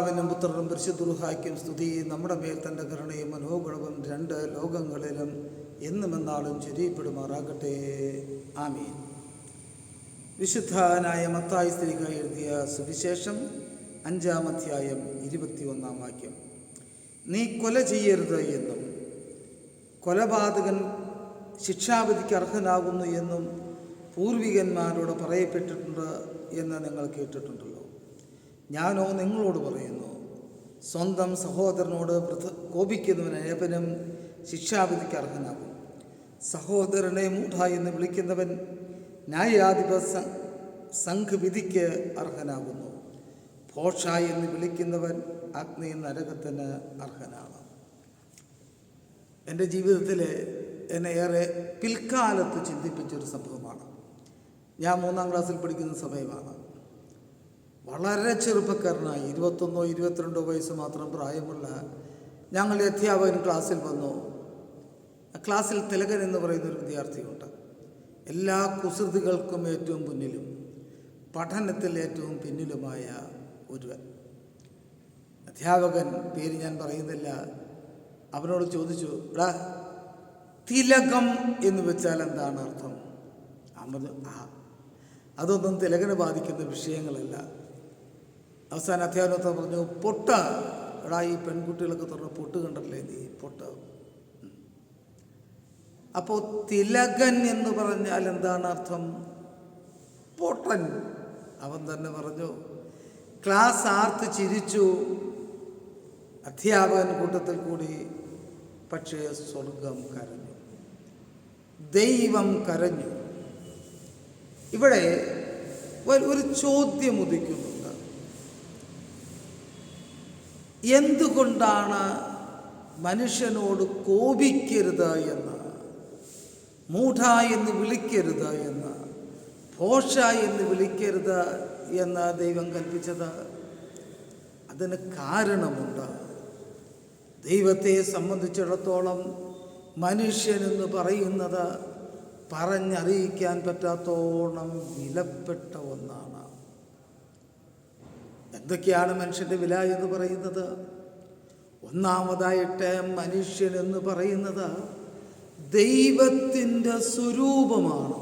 പിതാവിനും പുത്രനും പരിശുദ്ധ സ്തുതി. നമ്മുടെ മേൽ തൻ്റെ കരുണയും മനോഗുണവും രണ്ട് ലോകങ്ങളിലും എന്നുമെന്നാളും ചൊരിയപ്പെടുമാറാകട്ടെ. ആമീൻ. വിശുദ്ധനായ മത്തായി ശ്ലീഹ എഴുതിയ സുവിശേഷം 5-ാം അധ്യായം 21-ാം വാക്യം. നീ കൊല ചെയ്യരുത് എന്നും കൊലപാതകൻ ശിക്ഷാവിധിക്ക് അർഹനാകുന്നു എന്നും പൂർവികന്മാരോട് പറയപ്പെട്ടിട്ടുണ്ട് എന്ന് നിങ്ങൾ കേട്ടിട്ടുണ്ടല്ലോ. ഞാനോ നിങ്ങളോട് പറയുന്നു, സ്വന്തം സഹോദരനോട് കോപിക്കുന്നവൻ ഏവനും ശിക്ഷാവിധിക്ക് അർഹനാകും. സഹോദരനെ മൂഢ എന്ന് വിളിക്കുന്നവൻ ന്യായാധിപ സംഘവിധിക്ക് അർഹനാകുന്നു. ഭോഷ എന്ന് വിളിക്കുന്നവൻ അഗ്നി നരകത്തിന് അർഹനാണ്. എൻ്റെ ജീവിതത്തിൽ എന്നെ ഏറെ പിൽക്കാലത്ത് ചിന്തിപ്പിച്ചൊരു സംഭവമാണ്. ഞാൻ 3-ാം ക്ലാസ്സിൽ പഠിക്കുന്ന സമയമാണ്. വളരെ ചെറുപ്പക്കാരനായി 21-22 വയസ്സ് മാത്രം പ്രായമുള്ള ഞങ്ങളുടെ അധ്യാപകൻ ക്ലാസ്സിൽ വന്നു. ക്ലാസ്സിൽ തിലകൻ എന്ന് പറയുന്നൊരു വിദ്യാർത്ഥിയുണ്ട്. എല്ലാ കുസൃതികൾക്കും ഏറ്റവും മുന്നിലും പഠനത്തിൽ ഏറ്റവും പിന്നിലുമായ ഒരുവൻ. അധ്യാപകൻ, പേര് ഞാൻ പറയുന്നില്ല, അവനോട് ചോദിച്ചു, എടാ തിലകം എന്ന് വെച്ചാൽ എന്താണ് അർത്ഥം? അതൊന്നും തിലകനെ ബാധിക്കുന്ന വിഷയങ്ങളല്ല. അവസാന അധ്യാപനത്തെ പറഞ്ഞു, പൊട്ട്. എടാ, ഈ പെൺകുട്ടികളൊക്കെ തുറന്ന് പൊട്ട് കണ്ടല്ലേ നീ, പൊട്ട്. അപ്പോൾ തിലകൻ എന്ന് പറഞ്ഞാൽ എന്താണ് അർത്ഥം? പൊട്ടൻ. അവൻ തന്നെ പറഞ്ഞു. ക്ലാസ് ആർത്ത് ചിരിച്ചു. അധ്യാപകൻ കൂട്ടത്തിൽ കൂടി. പക്ഷേ സ്വർഗം കരഞ്ഞു, ദൈവം കരഞ്ഞു. ഇവിടെ ഒരു ചോദ്യം ഉദിക്കുന്നുണ്ട്. എന്തുകൊണ്ടാണ് മനുഷ്യനോട് കോപിക്കരുത് എന്ന്, മൂഢ എന്ന് വിളിക്കരുത് എന്ന്, ഭോഷ എന്ന് വിളിക്കരുത് എന്ന് ദൈവം കൽപ്പിച്ചത്? അതിന് കാരണമുണ്ട്. ദൈവത്തെ സംബന്ധിച്ചിടത്തോളം മനുഷ്യനെന്ന് പറയുന്നത് പറഞ്ഞറിയിക്കാൻ പറ്റാത്തോളം വിലപ്പെട്ട ഒന്നാണ്. എന്തൊക്കെയാണ് മനുഷ്യൻ്റെ വില എന്ന് പറയുന്നത്? ഒന്നാമതായിട്ട് മനുഷ്യനെന്ന് പറയുന്നത് ദൈവത്തിൻ്റെ സ്വരൂപമാണ്.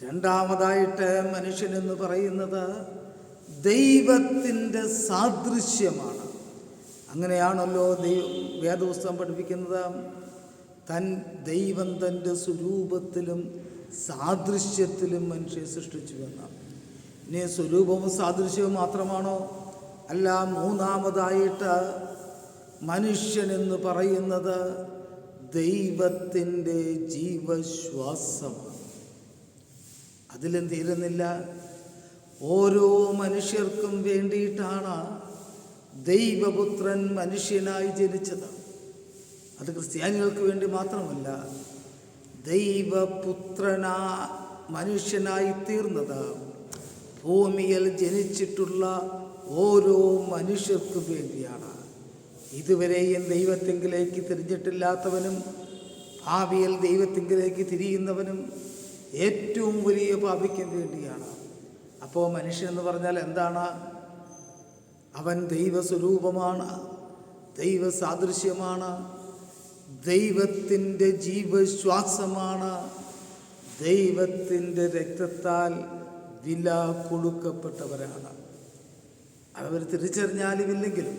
രണ്ടാമതായിട്ട് മനുഷ്യനെന്ന് പറയുന്നത് ദൈവത്തിൻ്റെ സാദൃശ്യമാണ്. അങ്ങനെയാണല്ലോ വേദപുസ്തകം പഠിപ്പിക്കുന്നത്. ദൈവം തൻ്റെ സ്വരൂപത്തിലും സാദൃശ്യത്തിലും മനുഷ്യനെ സൃഷ്ടിച്ചുവെന്ന്. ഇനി സ്വരൂപവും സാദൃശ്യവും മാത്രമാണോ? അല്ല. മൂന്നാമതായിട്ട് മനുഷ്യനെന്ന് പറയുന്നത് ദൈവത്തിൻ്റെ ജീവശ്വാസമാണ്. അതിലും തീരുന്നില്ല. ഓരോ മനുഷ്യർക്കും വേണ്ടിയിട്ടാണ് ദൈവപുത്രൻ മനുഷ്യനായി ജനിച്ചത്. അത് ക്രിസ്ത്യാനികൾക്ക് വേണ്ടി മാത്രമല്ല, ദൈവപുത്രനാ മനുഷ്യനായി തീർന്നത് ഭൂമിയിൽ ജനിച്ചിട്ടുള്ള ഓരോ മനുഷ്യർക്കും വേണ്ടിയാണ്. ഇതുവരെയും ദൈവത്തിങ്കിലേക്ക് തിരിഞ്ഞിട്ടില്ലാത്തവനും ഭാവിയിൽ ദൈവത്തിങ്കിലേക്ക് തിരിയുന്നവനും ഏറ്റവും വലിയ പാപിക്കും വേണ്ടിയാണ്. അപ്പോൾ മനുഷ്യനെന്ന് പറഞ്ഞാൽ എന്താണ്? അവൻ ദൈവസ്വരൂപമാണ്, ദൈവസാദൃശ്യമാണ്, ദൈവത്തിൻ്റെ ജീവശ്വാസമാണ്, ദൈവത്തിൻ്റെ രക്തത്താൽ വില കൊടുക്കപ്പെട്ടവരാണ്. അവർ തിരിച്ചറിഞ്ഞാലുമില്ലെങ്കിലും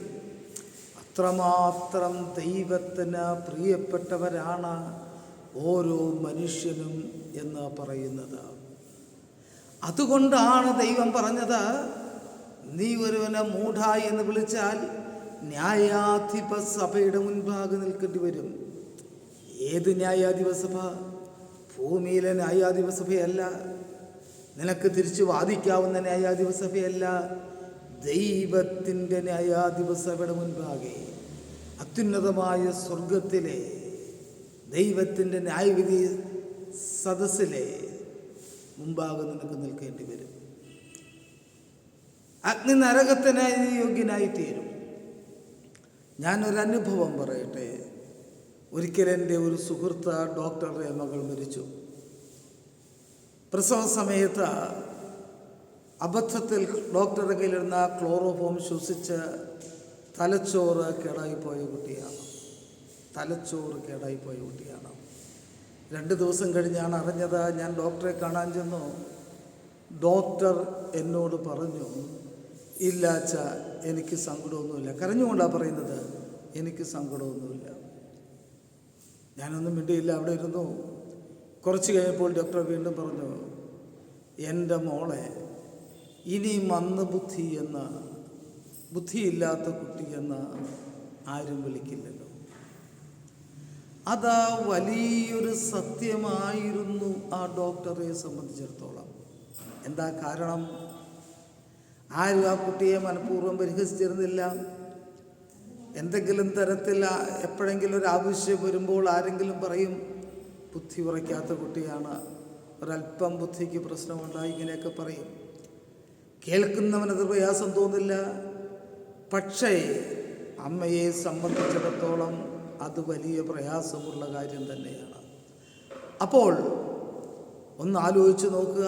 അത്രമാത്രം ദൈവത്തിന് പ്രിയപ്പെട്ടവരാണ് ഓരോ മനുഷ്യനും എന്ന് പറയുന്നത്. അതുകൊണ്ടാണ് ദൈവം പറഞ്ഞത്, നീ ഒരുവനെ മൂഢ എന്ന് വിളിച്ചാൽ ന്യായാധിപ സഭയുടെ മുൻപാകെ നിൽക്കേണ്ടി വരും. ഏത് ന്യായാധിപ സഭ? ഭൂമിയിലെ ന്യായാധിപ സഭയല്ല, നിനക്ക് തിരിച്ചു വാദിക്കാവുന്ന ന്യായാധിപ സഭയല്ല, ദൈവത്തിൻ്റെ ന്യായാധിപ സഭയുടെ മുൻപാകെ, അത്യുന്നതമായ സ്വർഗത്തിലെ ദൈവത്തിൻ്റെ ന്യായവിധി സദസ്സിലെ മുമ്പാകെ നിനക്ക് നിൽക്കേണ്ടി വരും. അഗ്നി നരകത്തിന് യോഗ്യനായി തീരും. ഞാനൊരനുഭവം പറയട്ടെ. ഒരിക്കൽ എൻ്റെ ഒരു സുഹൃത്ത് ഡോക്ടറുടെ മകൾ മരിച്ചു. പ്രസവ സമയത്ത് അബദ്ധത്തിൽ ഡോക്ടറുടെ കയ്യിലിരുന്ന ക്ലോറോഫോം ശ്വസിച്ച് തലച്ചോറ് കേടായിപ്പോയ കുട്ടിയാണ്. 2 ദിവസം കഴിഞ്ഞാണ് അറിഞ്ഞത്. ഞാൻ ഡോക്ടറെ കാണാൻ ചെന്നു. ഡോക്ടർ എന്നോട് പറഞ്ഞു, ഇല്ല അച്ഛ, എനിക്ക് സങ്കടമൊന്നുമില്ല. കരഞ്ഞുകൊണ്ടാണ് പറയുന്നത്, എനിക്ക് സങ്കടമൊന്നുമില്ല. ഞാനൊന്നും മിണ്ടിയില്ല, അവിടെ ഇരുന്നു. കുറച്ച് കഴിഞ്ഞപ്പോൾ ഡോക്ടർ വീണ്ടും പറഞ്ഞു, എൻ്റെ മോളെ ഇനി ബുദ്ധിയില്ലാത്ത കുട്ടിയെന്ന് ആരും വിളിക്കില്ലല്ലോ. അതാ വലിയൊരു സത്യമായിരുന്നു ആ ഡോക്ടറെ സംബന്ധിച്ചിടത്തോളം. എന്താ കാരണം? ആരും ആ കുട്ടിയെ മനഃപൂർവ്വം പരിഹസിച്ചിരുന്നില്ല. എന്തെങ്കിലും തരത്തിൽ എപ്പോഴെങ്കിലും ഒരു ആവശ്യം വരുമ്പോൾ ആരെങ്കിലും പറയും, ബുദ്ധി ഉറയ്ക്കാത്ത കുട്ടിയാണ്, ഒരല്പം ബുദ്ധിക്ക് പ്രശ്നമുണ്ടായി, ഇങ്ങനെയൊക്കെ പറയും. കേൾക്കുന്നവനത് പ്രയാസം തോന്നില്ല. പക്ഷേ അമ്മയെ സംബന്ധിച്ചിടത്തോളം അത് വലിയ പ്രയാസമുള്ള കാര്യം തന്നെയാണ്. അപ്പോൾ ഒന്ന് ആലോചിച്ച് നോക്കുക.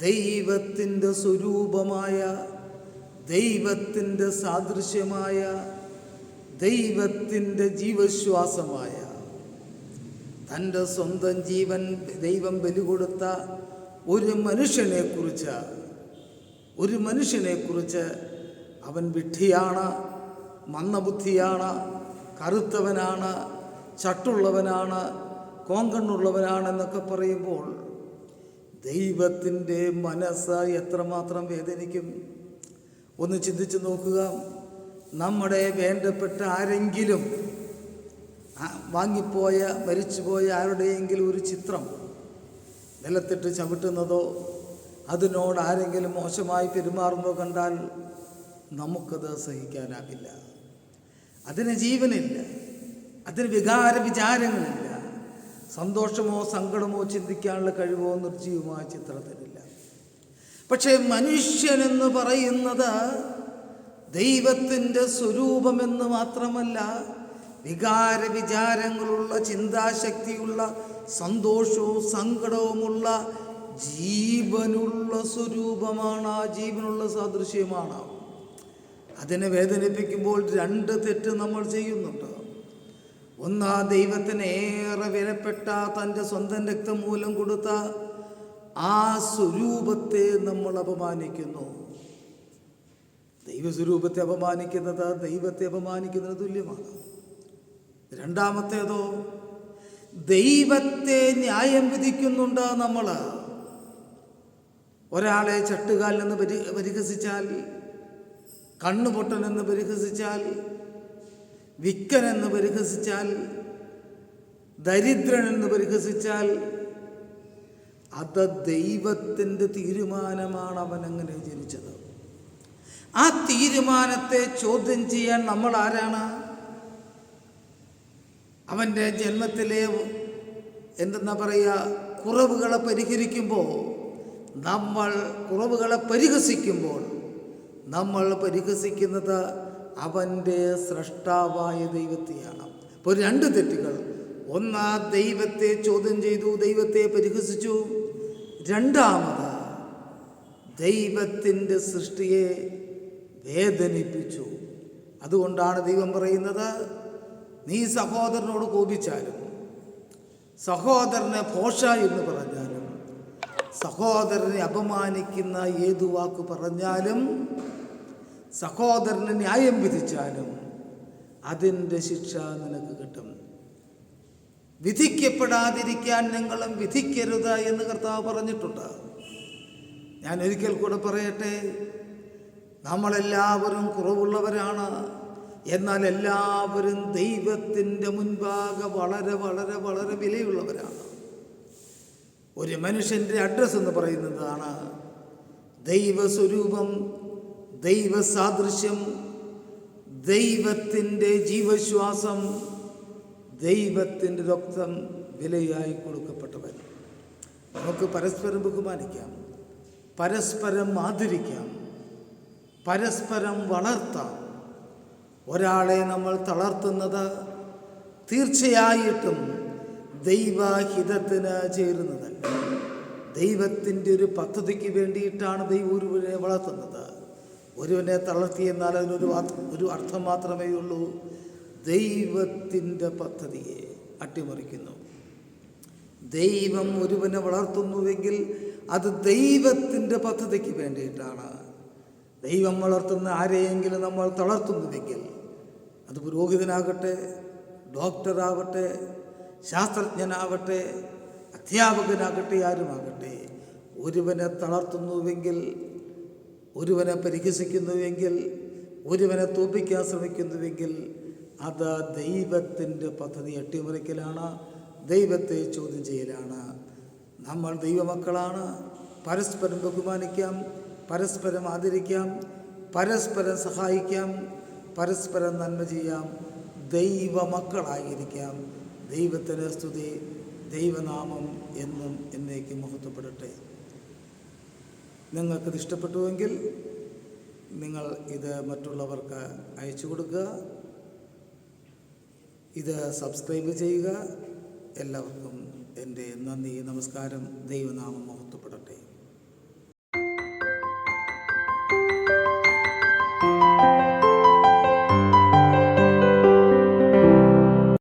ദൈവത്തിൻ്റെ സ്വരൂപമായ, ദൈവത്തിൻ്റെ സാദൃശ്യമായ, ദൈവത്തിൻ്റെ ജീവശ്വാസമായ, തൻ്റെ സ്വന്തം ജീവൻ ദൈവം ബലി കൊടുത്ത ഒരു മനുഷ്യനെക്കുറിച്ച് അവൻ വിഡ്ഢിയാണ്, മന്ദബുദ്ധിയാണ്, കറുത്തവനാണ്, ചട്ടുള്ളവനാണ്, കോങ്കണ്ണുള്ളവനാണെന്നൊക്കെ പറയുമ്പോൾ ദൈവത്തിൻ്റെ മനസ്സ് എത്രമാത്രം വേദനിക്കും. ഒന്ന് ചിന്തിച്ച് നോക്കുക. നമ്മുടെ വേണ്ടപ്പെട്ട ആരെങ്കിലും മരിച്ചുപോയ ആരുടെയെങ്കിലും ഒരു ചിത്രം നിലത്തിട്ട് ചവിട്ടുന്നതോ അതിനോട് ആരെങ്കിലും മോശമായി പെരുമാറുന്നതോ കണ്ടാൽ നമുക്കത് സഹിക്കാനാകില്ല. അതിന് ജീവനില്ല, അതിന് വിചാരങ്ങളില്ല, സന്തോഷമോ സങ്കടമോ ചിന്തിക്കാനുള്ള കഴിവോ നിർജീവമായ ചിത്രത്തിനില്ല. പക്ഷേ മനുഷ്യനെന്ന് പറയുന്നത് ദൈവത്തിൻ്റെ സ്വരൂപമെന്ന് മാത്രമല്ല, വിചാരങ്ങളുള്ള, ചിന്താശക്തിയുള്ള, സന്തോഷവും സങ്കടവുമുള്ള ജീവനുള്ള സ്വരൂപമാണ്, ആ ജീവനുള്ള സാദൃശ്യമാണ്. അതിനെ വേദനിപ്പിക്കുമ്പോൾ 2 തെറ്റ് നമ്മൾ ചെയ്യുന്നുണ്ട്. ഒന്ന്, ദൈവത്തിന് ഏറെ വിലപ്പെട്ട തൻ്റെ സ്വന്തം രക്തം മൂലം കൊടുത്ത ആ സ്വരൂപത്തെ നമ്മൾ അപമാനിക്കുന്നു. ദൈവസ്വരൂപത്തെ അപമാനിക്കുന്നത് ദൈവത്തെ അപമാനിക്കുന്നതിന് തുല്യമാണ്. രണ്ടാമത്തേതോ, ദൈവത്തെ ന്യായം വിധിക്കുന്നുണ്ട് നമ്മൾ. ഒരാളെ ചട്ടുകാലെന്ന് പരിഹസിച്ചാൽ, കണ്ണുപൊട്ടനെന്ന് പരിഹസിച്ചാൽ, വിക്കനെന്ന് പരിഹസിച്ചാൽ, ദരിദ്രനെന്ന് പരിഹസിച്ചാൽ അത് ദൈവത്തിൻ്റെ തീരുമാനമാണ്. അവൻ അങ്ങനെ ജനിച്ചത്. ആ തീരുമാനത്തെ ചോദ്യം ചെയ്യാൻ നമ്മൾ ആരാണ്? അവൻ്റെ ജന്മത്തിലെ കുറവുകളെ പരിഹസിക്കുമ്പോൾ നമ്മൾ പരിഹസിക്കുന്നത് അവൻ്റെ സ്രഷ്ടാവായ ദൈവത്തെയാണ്. ഇപ്പോൾ 2 തെറ്റുകൾ. ഒന്ന്, ദൈവത്തെ ചോദ്യം ചെയ്തു, ദൈവത്തെ പരിഹസിച്ചു. രണ്ടാമത്, ദൈവത്തിൻ്റെ സൃഷ്ടിയെ വേദനിപ്പിച്ചു. അതുകൊണ്ടാണ് ദൈവം പറയുന്നത്, നീ സഹോദരനോട് കോപിച്ചാലും, സഹോദരനെ ഭോഷ എന്ന് പറഞ്ഞാലും, സഹോദരനെ അപമാനിക്കുന്ന ഏതു വാക്ക് പറഞ്ഞാലും, സഹോദരനെ ന്യായം വിധിച്ചാലും അതിൻ്റെ ശിക്ഷ നിനക്ക് കിട്ടും. വിധിക്കപ്പെടാതിരിക്കാൻ നിങ്ങളും വിധിക്കരുത് എന്ന് കർത്താവ് പറഞ്ഞിട്ടുണ്ട്. ഞാൻ ഒരിക്കൽ കൂടെ പറയട്ടെ, നമ്മളെല്ലാവരും കുറവുള്ളവരാണ്. എന്നാൽ എല്ലാവരും ദൈവത്തിൻ്റെ മുൻപാകെ വളരെ വളരെ വളരെ വിലയുള്ളവരാണ്. ഒരു മനുഷ്യൻ്റെ അഡ്രസ്സ് എന്ന് പറയുന്നതാണ് ദൈവസ്വരൂപം, ദൈവസാദൃശ്യം, ദൈവത്തിൻ്റെ ജീവശ്വാസം, ദൈവത്തിൻ്റെ രക്തം വിലയായി കൊടുക്കപ്പെട്ടവൻ. നമുക്ക് പരസ്പരം ബഹുമാനിക്കാം, പരസ്പരം ആദരിക്കാം, പരസ്പരം വളർത്താം. ഒരാളെ നമ്മൾ തളർത്തുന്നത് തീർച്ചയായിട്ടും ദൈവഹിതത്തിന് ചേരുന്നതല്ല. ദൈവത്തിൻ്റെ ഒരു പദ്ധതിക്ക് വേണ്ടിയിട്ടാണ് ദൈവം ഒരുവനെ വളർത്തുന്നത്. ഒരുവനെ തളർത്തിയെന്നാൽ അതിനൊരു അർത്ഥം മാത്രമേ ഉള്ളൂ. ദൈവത്തിൻ്റെ പദ്ധതിയെ അട്ടിമറിക്കുന്നു. ദൈവം ഒരുവനെ വളർത്തുന്നുവെങ്കിൽ അത് ദൈവത്തിൻ്റെ പദ്ധതിക്ക് വേണ്ടിയിട്ടാണ്. ദൈവം വളർത്തുന്ന ആരെയെങ്കിലും നമ്മൾ തളർത്തുന്നുവെങ്കിൽ, അത് പുരോഹിതനാകട്ടെ, ഡോക്ടറാവട്ടെ, ശാസ്ത്രജ്ഞനാവട്ടെ, അധ്യാപകനാകട്ടെ, ആരുമാകട്ടെ, ഒരുവനെ തളർത്തുന്നുവെങ്കിൽ, ഒരുവനെ പരിഹസിക്കുന്നുവെങ്കിൽ, ഒരുവനെ തോൽപ്പിക്കാൻ ശ്രമിക്കുന്നുവെങ്കിൽ അത് ദൈവത്തിൻ്റെ പദ്ധതി അട്ടിമറിക്കലാണ്, ദൈവത്തെ ചോദ്യം ചെയ്യലാണ്. നമ്മൾ ദൈവമക്കളാണ്. പരസ്പരം ബഹുമാനിക്കാം, പരസ്പരം ആദരിക്കാം, പരസ്പരം സഹായിക്കാം, പരസ്പരം നന്മ ചെയ്യാം, ദൈവമക്കളായിരിക്കാം. ദൈവത്തിന് സ്തുതി. ദൈവനാമം എന്നും എന്നേക്കും മഹത്വപ്പെടട്ടെ. നിങ്ങൾക്കിത് ഇഷ്ടപ്പെട്ടുവെങ്കിൽ നിങ്ങൾ ഇത് മറ്റുള്ളവർക്ക് അയച്ചു കൊടുക്കുക. ഇത് സബ്സ്ക്രൈബ് ചെയ്യുക. എല്ലാവർക്കും എൻ്റെ നന്ദി, നമസ്കാരം. ദൈവനാമം